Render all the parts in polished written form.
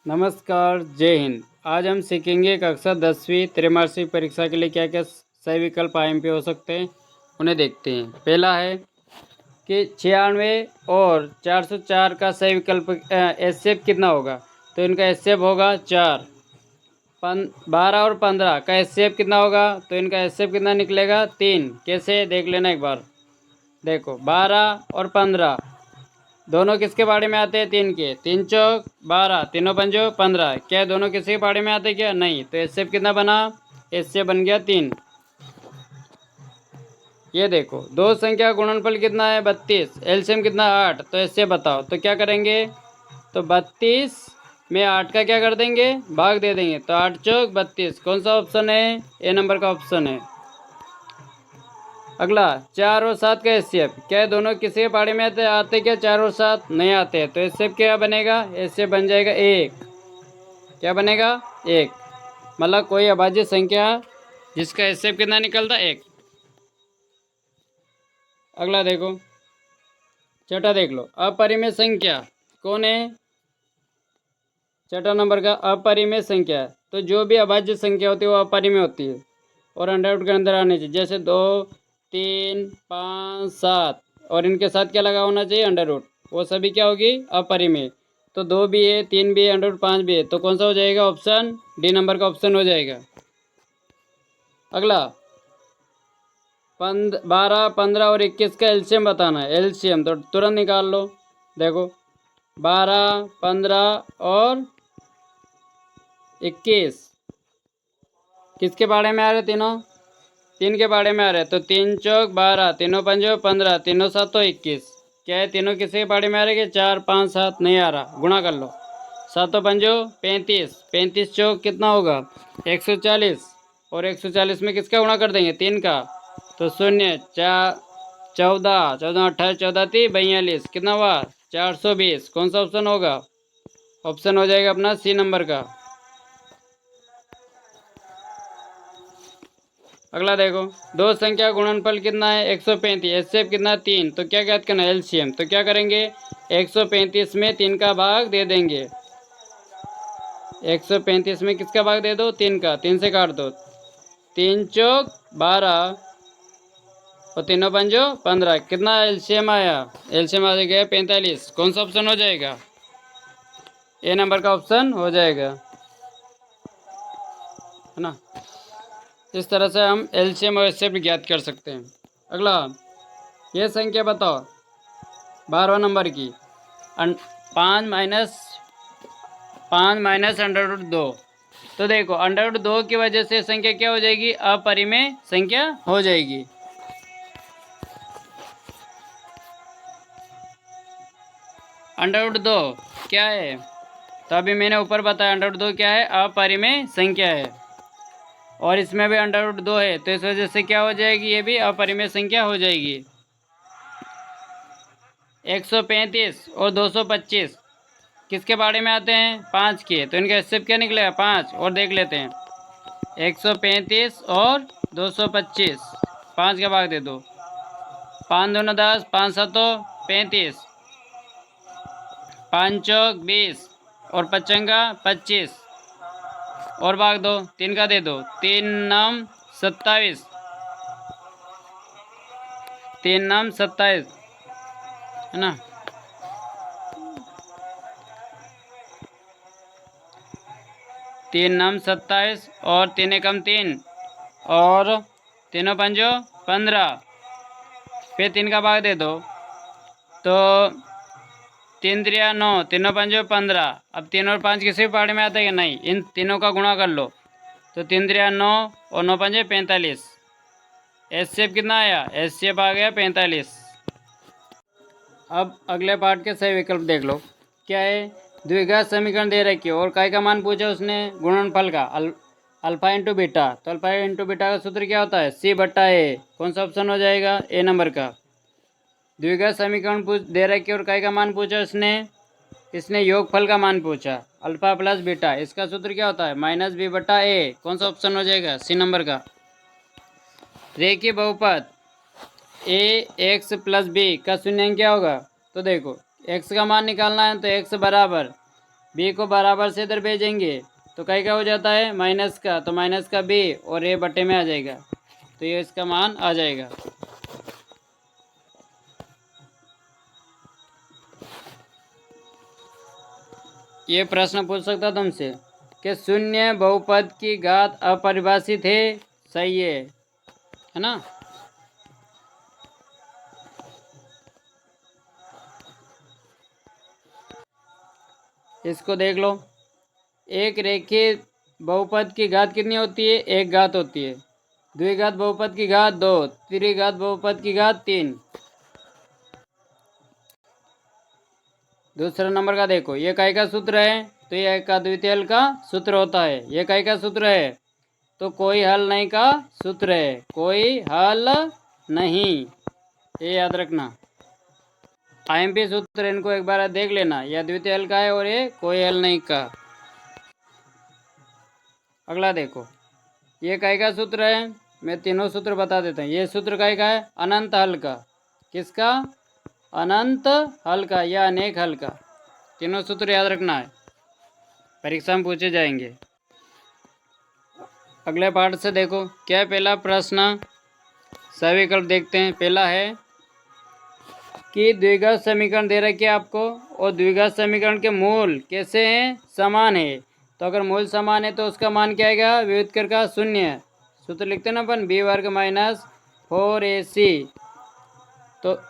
नमस्कार, जय हिंद। आज हम सीखेंगे कक्षा 10वीं त्रैमासिक परीक्षा के लिए क्या क्या सही विकल्प आईएमपी हो सकते हैं, उन्हें देखते हैं। पहला है कि 96 और 404 का सही विकल्प एचसीएफ कितना होगा। तो इनका एचसीएफ होगा 4। 12 और 15 का एचसीएफ कितना होगा। तो इनका एचसीएफ कितना निकलेगा 3। कैसे देख लेना एक बार। देखो 12 और 15 दोनों किसके बारे में आते हैं, 3 के। 3 चौक 12, तीनों पंजो 15। क्या दोनों किसी के बारे में आते क्या, नहीं। तो एचसीएफ कितना बना, एचसीएफ बन गया 3। ये देखो दो संख्या गुणनफल कितना है 32, एलसीएम कितना 8। तो एचसीएफ बताओ। तो क्या करेंगे, तो 32 में 8 का क्या कर देंगे, भाग दे देंगे। तो 8 चौक 32, कौन सा ऑप्शन है, ए नंबर का ऑप्शन है। अगला 4 और 7 का एचसीएफ, क्या दोनों किसी के पाड़े में आते क्या, 4 और 7 नहीं आते हैं। तो एचसीएफ क्या बनेगा, एचसीएफ बन जाएगा 1। क्या बनेगा, 1। मतलब कोई अभाज्य संख्या जिसका एचसीएफ कितना निकलता, 1। अगला देखो, छठा देख लो, अपरिमेय संख्या कौन है। छठा नंबर का अपरिमेय संख्या। तो जो भी अभाज्य संख्या होती है वो अपरिमेय होती है और अंडर रूट के अंदर आनी चाहिए। जैसे 2, 3, 5, 7 और इनके साथ क्या लगा होना चाहिए, अंडर रूट। वो सभी क्या होगी, अपरिमेय। तो 2 भी है, 3 भी है, अंडर रूट 5 भी है। तो कौन सा हो जाएगा, ऑप्शन डी नंबर का ऑप्शन हो जाएगा। अगला 12, 15 और 21 का एलसीएम बताना है। एलसीएम तो तुरंत निकाल लो। देखो 12, 15 और 21 किसके बारे में आ रहे, तीनों 3 के बारे में आ रहे हैं। तो 3 चौक 12, तीनों पंजो 15, तीनों सातों 21। क्या है, तीनों किसके बारे में आ रहे हैं, 4, 5, 7 नहीं आ रहा, गुणा कर लो। सातों पंजो 35, 35 चौक कितना होगा 140। और 140 में किसका गुणा कर देंगे, 3 का। तो 0, 4, 14, 14, 28, 14 थी 42, कितना हुआ 420। कौन सा ऑप्शन होगा, ऑप्शन हो जाएगा अपना सी नंबर का। अगला देखो, दो संख्या गुणनफल कितना है 135, एचसीएफ कितना 3। तो क्या ज्ञात करना है, एलसीएम। तो क्या करेंगे, 135 में 3 का भाग दे देंगे। 135 में किसका भाग दे दो, 3 का। 3 से काट दो, 3 चौक 12 और तीनों पंजो 15। कितना एलसीएम आया, एलसीएम आ गया 45। कौन सा ऑप्शन हो जाएगा, ए नंबर का ऑप्शन हो जाएगा, है ना। इस तरह से हम एलसीएम और एचसीएफ ज्ञात कर सकते हैं। अगला ये संख्या बताओ 12वां नंबर की, 5 माइनस अंडर रूट 2। तो देखो अंडर रूट 2 की वजह से संख्या क्या हो जाएगी, अपरिमेय संख्या हो जाएगी। अंडर रूट 2 क्या है, तो अभी मैंने ऊपर बताया अंडर रूट 2 क्या है, अपरिमेय संख्या है। और इसमें भी अंडर रूट 2 है, तो इस वजह से क्या हो जाएगी, ये भी अपरिमेय संख्या हो जाएगी। 135 और 225 किसके बारे में आते हैं, 5 के। तो इनका एचसीएफ क्या निकलेगा, 5। और देख लेते हैं 135 और 225, 5 का भाग दे दो। 5 दूना 10, 5 सतों 35, 5 चौक 20 और 55 25। और भाग दो, 3 का दे दो, 3 नाम 27, 3 नाम 27, है ना। 3 नाम 27 और 3 एकम 3 और तीनों पंजो 15। फिर 3 का भाग दे दो, तो 3 3 9, तीनों पंजो 15। अब 3 और 5 किसी भी पहाड़ी में आता है कि नहीं, इन तीनों का गुणा कर लो। तो 3 3 9 और 9 पंजे 45। एचसीएफ कितना आया, एचसीएफ आ गया 45। अब अगले पार्ट के सही विकल्प देख लो। क्या है, द्विघात समीकरण दे रखी है और काय का मान पूछा उसने, गुणनफल का, अल्फा इंटू बीटा। तो अल्फा इंटू बीटा का सूत्र क्या होता है, सी बट्टा ए। कौन सा ऑप्शन हो जाएगा, ए नंबर का। द्विघात समीकरण दे रखी और काय का मान पूछा इसने योगफल का मान पूछा, अल्फा प्लस बीटा। इसका सूत्र क्या होता है, माइनस बी बट्टा ए। कौन सा ऑप्शन हो जाएगा, सी नंबर का। रेखीय बहुपद ए एक्स प्लस बी का शून्यांक क्या होगा। तो देखो एक्स का मान निकालना है, तो एक्स बराबर बी को बराबर से इधर भेजेंगे तो कई का हो जाता है माइनस का, तो माइनस का बी और ए बटे में आ जाएगा, तो ये इसका मान आ जाएगा। ये प्रश्न पूछ सकता तुमसे कि शून्य बहुपद की घात अपरिभाषित है, सही है ना। इसको देख लो, एक रेखित बहुपद की घात कितनी होती है, एक घात होती है। द्विघात बहुपद की घात 2, त्रिघात बहुपद की घात 3। दूसरा नंबर का देखो, ये काय का सूत्र है, तो ये एक द्वितीय हल का सूत्र होता है। ये काय का सूत्र है, तो कोई हल नहीं का सूत्र है, कोई हल नहीं, ये याद रखना। आईएमपी सूत्र इनको एक बार देख लेना, यह द्वितीय हल का है और ये कोई हल नहीं का। अगला देखो, ये काय का सूत्र है, मैं तीनों सूत्र बता देता हूँ। ये सूत्र काय का है, अनंत हल का। किसका, अनंत हल का या अनेक हल का। तीनों सूत्र याद रखना है, परीक्षा में पूछे जाएंगे। अगले पार्ट से देखो, क्या पहला प्रश्न, सविकल्प देखते हैं। पहला है कि द्विघात समीकरण दे रखे आपको और द्विघात समीकरण के मूल कैसे हैं, समान है। तो अगर मूल समान है तो उसका मान क्या आएगा, व्युत्क्रम का शून्य। सूत्र लिखते हैं ना अपन, बी वर्ग माइनस 4ac। तो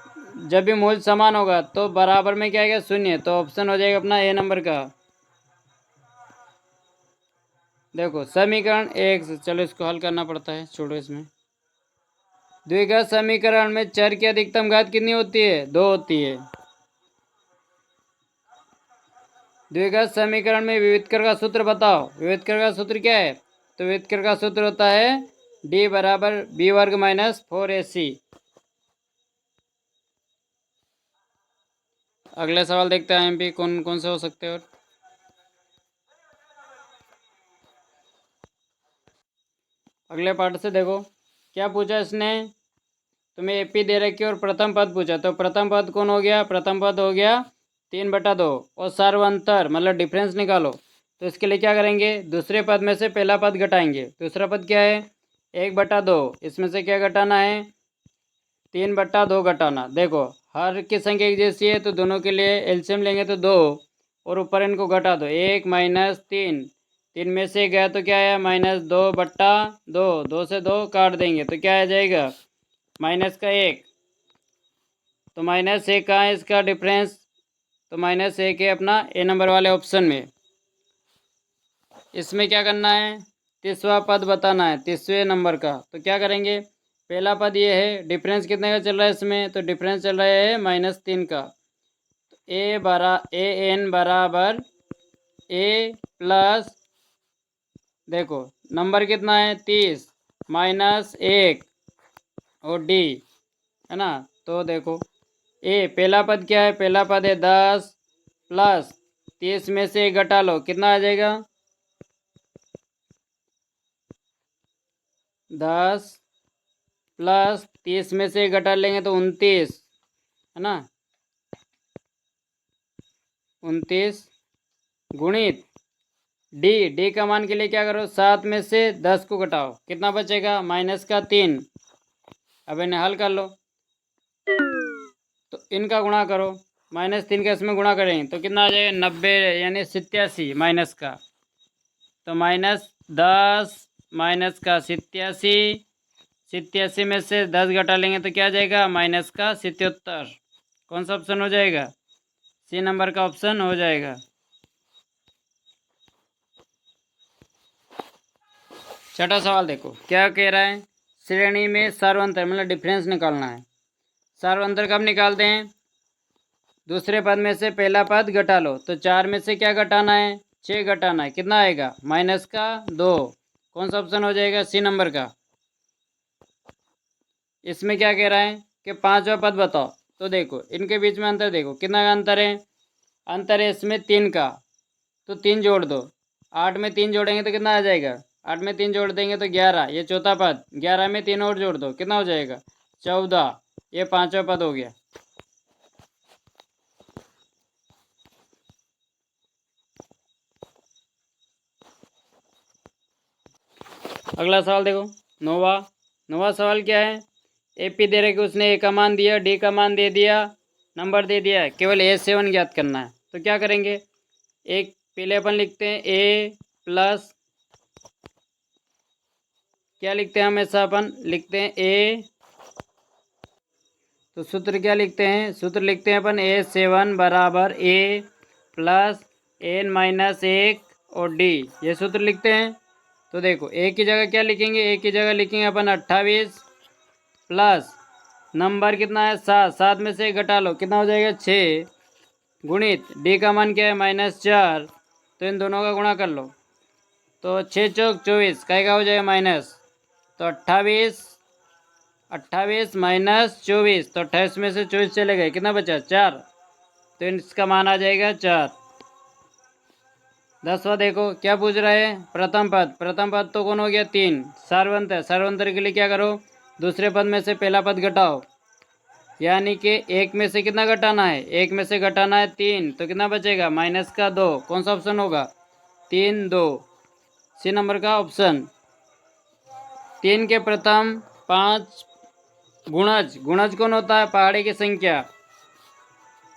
जब भी मूल समान होगा तो बराबर में क्या आएगा, शून्य। तो ऑप्शन हो जाएगा अपना ए नंबर का। देखो समीकरण एक, चलो इसको हल करना पड़ता है, छोड़ो इसमें। द्विघात समीकरण में चर की अधिकतम घात कितनी होती है, 2 होती है। द्विघात समीकरण में विविधकर का सूत्र बताओ, विविधकर का सूत्र क्या है, तो विविधकर का सूत्र होता है d बराबर बी वर्ग माइनस 4ac। अगले सवाल देखते हैं एमपी कौन कौन से हो सकते हैं। और अगले पार्ट से देखो, क्या पूछा इसने, तुम्हें एपी दे रखी और प्रथम पद पूछा। तो प्रथम पद कौन हो गया, प्रथम पद हो गया 3/2 और सर्वांतर मतलब डिफरेंस निकालो। तो इसके लिए क्या करेंगे, दूसरे पद में से पहला पद घटाएंगे। दूसरा पद क्या है, 1/2, इसमें से क्या घटाना है, 3/2 घटाना। देखो हर की संख्या एक जैसी है तो दोनों के लिए एलसीएम लेंगे तो 2 और ऊपर इनको घटा दो, 1 माइनस 3, 3 में से गया तो क्या है -2/2, 2 से 2 काट देंगे तो क्या आ जाएगा माइनस का 1। तो -1 कहाँ है इसका डिफरेंस, तो -1 है अपना ए नंबर वाले ऑप्शन में। इसमें क्या करना है, तीसरा पद बताना है, तीसरे नंबर का। तो क्या करेंगे, पहला पद ये है, डिफरेंस कितने का चल रहा है इसमें, तो डिफरेंस चल रहा है -3 का। ए एन बराबर ए प्लस, देखो नंबर कितना है 30 -1 और डी है ना। तो देखो ए पहला पद क्या है, पहला पद है 10 प्लस 30 में से घटा लो, कितना आ जाएगा 10 प्लस 30 में से घटा लेंगे तो 29 है ना, 29 गुणित डी का मान के लिए क्या करो, 7 में से 10 को घटाओ, कितना बचेगा -3। अब इन्हें हल कर लो, तो इनका गुणा करो, -3 का इसमें गुणा करेंगे तो कितना आ जाएगा 90 यानी 87 माइनस का। तो -10 माइनस का 87, 87 में से 10 घटा लेंगे तो क्या आ जाएगा -77। कौन सा ऑप्शन हो जाएगा, सी नंबर का ऑप्शन हो जाएगा। छठा सवाल देखो, क्या कह रहा है, श्रेणी में सर्वांतर मतलब डिफरेंस निकालना है। सर्वांतर कब निकालते हैं, दूसरे पद में से पहला पद घटा लो। तो 4 में से क्या घटाना है, 6 घटाना है, कितना आएगा -2। कौन सा ऑप्शन हो जाएगा, सी नंबर का। इसमें क्या कह रहा है कि पांचवा पद बताओ। तो देखो इनके बीच में अंतर देखो, कितना का अंतर है, अंतर है इसमें 3 का। तो 3 जोड़ दो, 8 में 3 जोड़ेंगे तो कितना आ जाएगा, 8 में 3 जोड़ देंगे तो 11। ये चौथा पद, 11 में 3 और जोड़ दो, कितना हो जाएगा 14। ये पांचवा पद हो गया। अगला सवाल देखो, नौवा सवाल क्या है। एपी दे रहे कि उसने ए का मान दिया, डी का मान दे दिया, नंबर दे दिया, केवल A7 ज्ञात करना है। तो क्या करेंगे, एक पहले अपन लिखते हैं ए प्लस, क्या लिखते हैं हमेशा अपन लिखते हैं ए, तो सूत्र क्या लिखते हैं, सूत्र लिखते हैं अपन A7 बराबर ए प्लस n-1 और डी, ये सूत्र लिखते हैं। तो देखो ए की जगह क्या लिखेंगे, ए की जगह लिखेंगे अपन 28 प्लस नंबर कितना है 7, 7 में से घटा लो कितना हो जाएगा 6, गुणित डी का मान क्या है -4, तो इन दोनों का गुणा कर लो, तो 6 चौक 24, का हो जाएगा माइनस, तो 28 -24, तो 28 में से 24 चले गए, कितना बचा 4, तो इसका मान आ जाएगा 4। 10वां देखो क्या पूछ रहा है, प्रथम पद तो कौन हो गया 3, सार्वंतर, सार्वंतर के लिए क्या करो, दूसरे पद में से पहला पद घटाओ, यानी कि एक में से कितना घटाना है, एक में से घटाना है 3, तो कितना बचेगा -2, कौन सा ऑप्शन होगा 3 2, सी नंबर का ऑप्शन। 3 के प्रथम 5 गुणज कौन होता है, पहाड़ी की संख्या,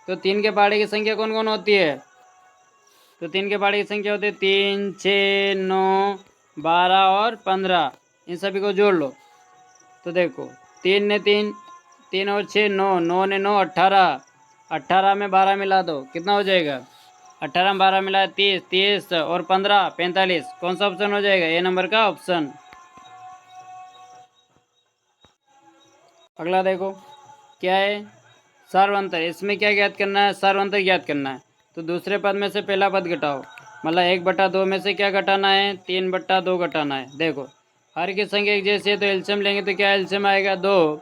तो 3 के पहाड़ी की संख्या कौन कौन होती है, तो 3 के पहाड़ी की संख्या होती है 3 6 9 12 और 15, इन सभी को जोड़ लो, तो देखो 3 ने 3 और 6 9, 9 ने 9 18, 18 में 12 मिला दो कितना हो जाएगा, 18 में 12 मिला 30, 30 और 15 45, कौन सा ऑप्शन हो जाएगा, ए नंबर का ऑप्शन। अगला देखो क्या है, सार्वंतर, इसमें क्या ज्ञात करना है, सार्वंतर ज्ञात करना है, तो दूसरे पद में से पहला पद घटाओ, मतलब 1/2 में से क्या घटाना है 3/2 घटाना है। देखो हर की संख्या एक जैसी है तो एलसीएम लेंगे, तो क्या एलसीएम आएगा 2,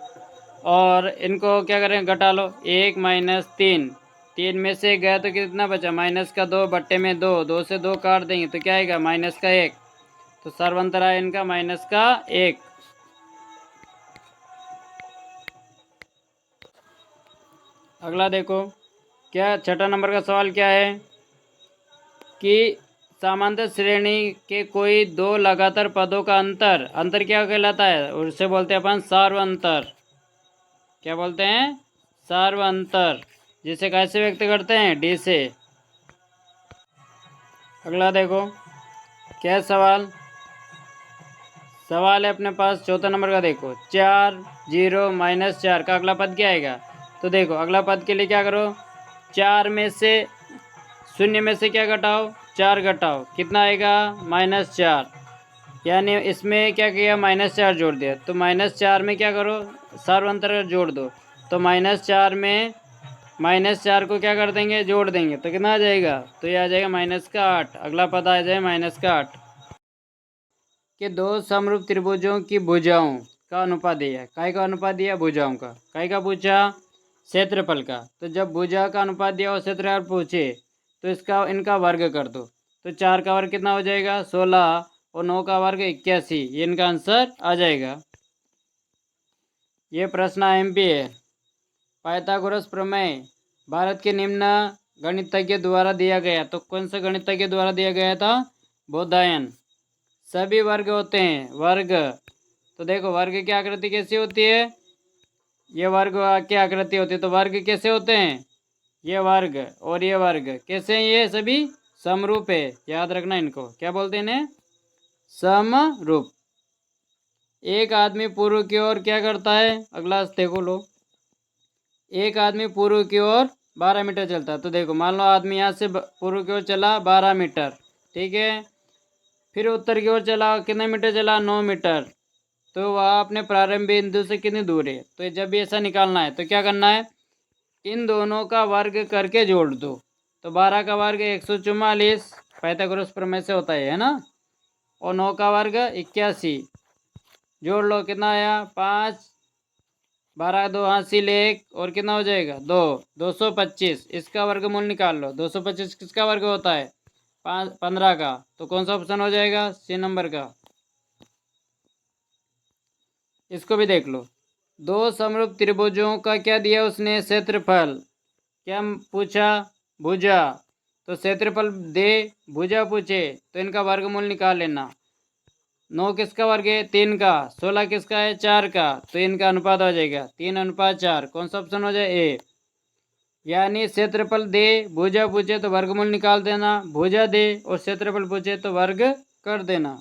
और इनको क्या करें घटा लो, 1 - 3, 3 में से गया तो कितना बचा -2 बट्टे में 2, 2 से 2 काट देंगे तो क्या आएगा -1, तो सार्वंतर आया इनका -1। अगला देखो क्या, छठा नंबर का सवाल क्या है कि समांतर श्रेणी के कोई दो लगातार पदों का अंतर क्या कहलाता है, उससे बोलते हैं अपन सार्वंतर, क्या बोलते हैं सार्वंतर, जिसे कैसे व्यक्त करते हैं डी से। अगला देखो क्या सवाल है अपने पास, चौथा नंबर का देखो, 4 0 -4 का अगला पद क्या आएगा, तो देखो अगला पद के लिए क्या करो, 4 में से 0 में से क्या घटाओ 4 घटाओ, कितना आएगा -4, यानी इसमें क्या किया -4 जोड़ दिया, तो -4 में क्या करो सार्वंतर जोड़ दो, तो -4 में -4 को क्या कर देंगे जोड़ देंगे, तो कितना आ जाएगा, तो ये आ जाएगा -8, अगला पद आ जाएगा -8 कि दो समरूप त्रिभुजों की भुजाओं का अनुपात दिया है, काय का अनुपात दिया भुजाओं का, काय का पूछा क्षेत्रफल का, तो जब भुजा का अनुपात दिया और क्षेत्रफल पूछे तो इसका इनका वर्ग कर दो, तो 4 का वर्ग कितना हो जाएगा 16 और 9 का वर्ग 81, ये इनका आंसर आ जाएगा। ये प्रश्न एमपी है। पाइथागोरस प्रमेय भारत के निम्न गणितज्ञ द्वारा दिया गया, तो कौन सा गणितज्ञ द्वारा दिया गया था, बोधायन। सभी वर्ग होते हैं वर्ग, तो देखो वर्ग की आकृति कैसी होती है, ये वर्ग की आकृति होती है, तो वर्ग कैसे होते हैं, ये वर्ग और ये वर्ग कैसे हैं, ये सभी समरूप है, याद रखना इनको क्या बोलते हैं इन्हें, समरूप। एक आदमी पूर्व की ओर क्या करता है, अगला देखो लो, एक आदमी पूर्व की ओर 12 मीटर चलता है, तो देखो मान लो आदमी यहाँ से पूर्व की ओर चला 12 मीटर, ठीक है, फिर उत्तर की ओर चला कितने मीटर चला 9 मीटर, तो वह अपने प्रारंभ बिंदु से कितनी दूर है, तो जब भी ऐसा निकालना है तो क्या करना है, इन दोनों का वर्ग करके जोड़ दो, तो 12 का वर्ग 144 पाइथागोरस प्रमेय से होता है ना, और 9 का वर्ग 81, जोड़ लो कितना आया 5, 12 2 हासिल 1 और कितना हो जाएगा 2, 225, इसका वर्गमूल निकाल लो, 225 किसका वर्ग होता है 15 का, तो कौन सा ऑप्शन हो जाएगा सी नंबर का। इसको भी देख लो, दो समरूप त्रिभुजों का क्या दिया उसने क्षेत्रफल, क्या पूछा भुजा, तो क्षेत्रफल दे भुजा पूछे तो इनका वर्गमूल निकाल लेना, 9 किसका वर्ग है? 3 का। 16 किसका है? 4 का। तो इनका अनुपात हो जाएगा 3:4। कौन सा ऑप्शन हो जाए? ए। यानी क्षेत्रफल दे, भुजा पूछे तो वर्गमूल निकाल देना, भुजा दे और क्षेत्रफल पूछे तो वर्ग कर देना।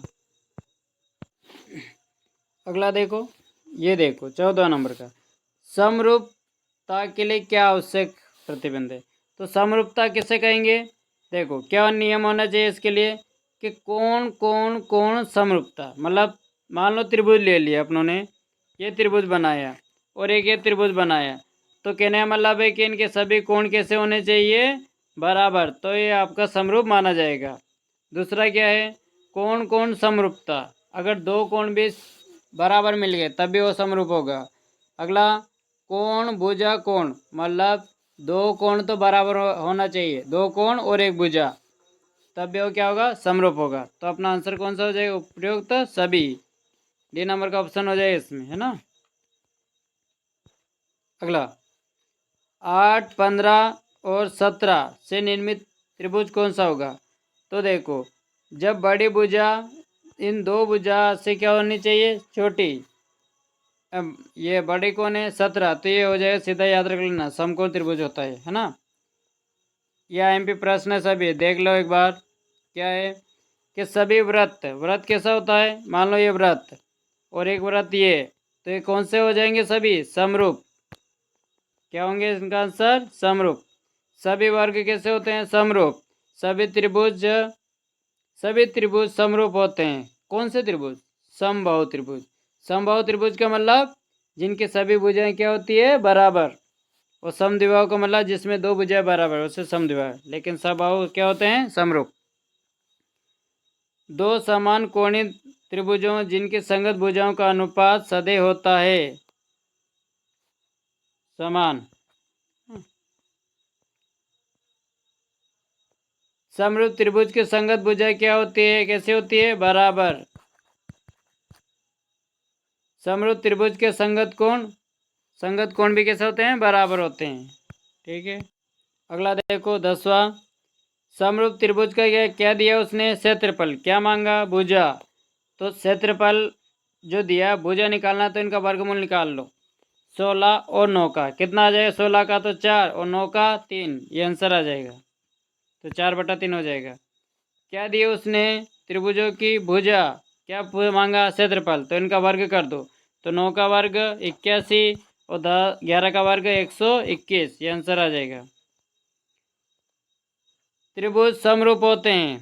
अगला देखो, ये देखो 14 नंबर का, समरूपता के लिए क्या आवश्यक प्रतिबंध है? तो समरूपता किसे कहेंगे? देखो क्या नियम होना चाहिए इसके लिए कि कौन कौन कौन समरूपता, मतलब मान लो त्रिभुज ले लिया अपनों ने, ये त्रिभुज बनाया और एक ये त्रिभुज बनाया, तो कहने का मतलब है कि इनके सभी कोण कैसे होने चाहिए? बराबर, तो ये आपका समरूप माना जाएगा। दूसरा क्या है? कोण कोण समरूपता, अगर दो कोण भी बराबर मिल गए तब भी वो समरूप होगा। अगला कोण भुजा कोण, मतलब दो कोण तो बराबर होना चाहिए, दो कोण और एक भुजा, तब भी वो क्या होगा? समरूप होगा। तो अपना आंसर कौन सा हो जाएगा? उपयुक्त सभी, डी नंबर का ऑप्शन हो जाएगा इसमें, है ना। अगला 8, 15 और 17 से निर्मित त्रिभुज कौन सा होगा? तो देखो जब बड़ी भुजा इन दो भुजा से क्या होनी चाहिए? छोटी। अब ये बड़ी कौन है? 17, तो ये हो जाएगा सीधा, याद रख लेना, समकोण त्रिभुज होता है ना। यह एमपी प्रश्न है सभी, देख लो एक बार। क्या है कि सभी व्रत, व्रत कैसा होता है? मान लो ये व्रत और एक व्रत ये, तो ये कौन से हो जाएंगे? सभी समरूप। क्या होंगे इनका आंसर? समरूप। सभी वर्ग कैसे होते हैं? समरूप। सभी त्रिभुज समरूप होते हैं। कौन से त्रिभुज? समबाहु त्रिभुज। समबाहु त्रिभुज का मतलब जिनकी सभी भुजाएं क्या होती है? बराबर। और समद्विबाहु का मतलब जिसमें दो भुजाएं बराबर, उसे समद्विबाहु। लेकिन समबाहु क्या होते हैं? समरूप। दो समान कोणीय त्रिभुजों जिनकी संगत भुजाओं का अनुपात सदैव होता है समान। समरूप त्रिभुज की संगत भुजाएं क्या होती है? कैसे होती है? बराबर। समरूप त्रिभुज के संगत कोण भी कैसे होते हैं? बराबर होते हैं। ठीक है। अगला देखो 10वां, समरूप त्रिभुज का क्या दिया उसने? क्षेत्रफल। क्या मांगा? भुजा। तो क्षेत्रफल जो दिया, भुजा निकालना, तो इनका वर्गमूल निकाल लो। 16 और 9 का कितना आ जाएगा? 16 का तो 4 और 9 का 3, ये आंसर आ जाएगा। तो 4/3 हो जाएगा। क्या दिया उसने? त्रिभुजों की भुजा। क्या मांगा? क्षेत्रफल। तो इनका वर्ग कर दो, तो 9 का वर्ग 81 और 11 का वर्ग 121, ये आंसर आ जाएगा। त्रिभुज समरूप होते हैं।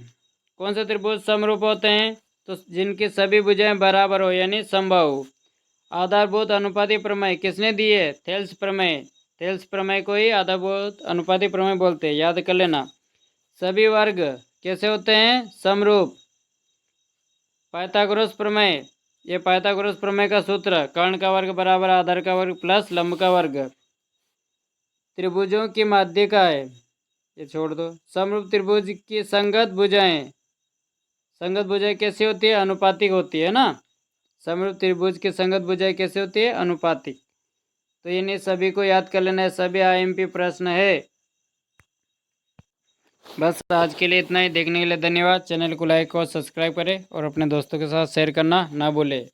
कौन से त्रिभुज समरूप होते हैं? तो जिनकी सभी भुजाएं बराबर हो, यानी समबाहु। आधारभूत अनुपाती प्रमेय किसने दिए? थेल्स प्रमेय। थेल्स प्रमेय को ही आधारभूत अनुपाती प्रमेय बोलते हैं, याद कर लेना। सभी वर्ग कैसे होते हैं? समरूप। पाइथागोरस प्रमेय, ये पाइथागोरस प्रमेय का सूत्र, कर्ण का वर्ग बराबर आधार का वर्ग प्लस लंब का वर्ग। त्रिभुजों की माध्यिका है, ये छोड़ दो। समरूप त्रिभुज की संगत भुजाएं, संगत भुजाएं कैसी होती है? अनुपातिक होती है ना। समरूप त्रिभुज की संगत भुजाएं कैसे होती है? अनुपातिक। तो इन्हें सभी को याद कर लेना है, सभी आईएमपी प्रश्न है। बस आज के लिए इतना ही। देखने के लिए धन्यवाद। चैनल को लाइक और सब्सक्राइब करें और अपने दोस्तों के साथ शेयर करना ना भूलें।